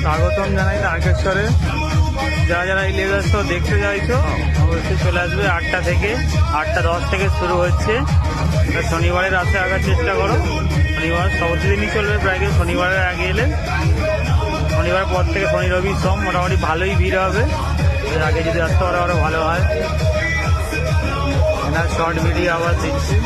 স্বাগতম জানাই তারকেশ্বরে। যারা যারা এই লেজার শো দেখতে চাইছো অবশ্যই চলে আসবে। 8টা থেকে 8টা 10 থেকে শুরু হচ্ছে। শনিবারে রাতে আসার চেষ্টা করো। শনিবার প্রতিদিনই চলবে, প্রায় শনিবারের আগে এলে শনিবার পর থেকে শনি রবি সোম মোটামুটি ভালোই ভিড় হবে। এর আগে যদি আসতে পারো আরও ভালো হয়। এনার শর্ট ভিডিও আবার দিচ্ছি।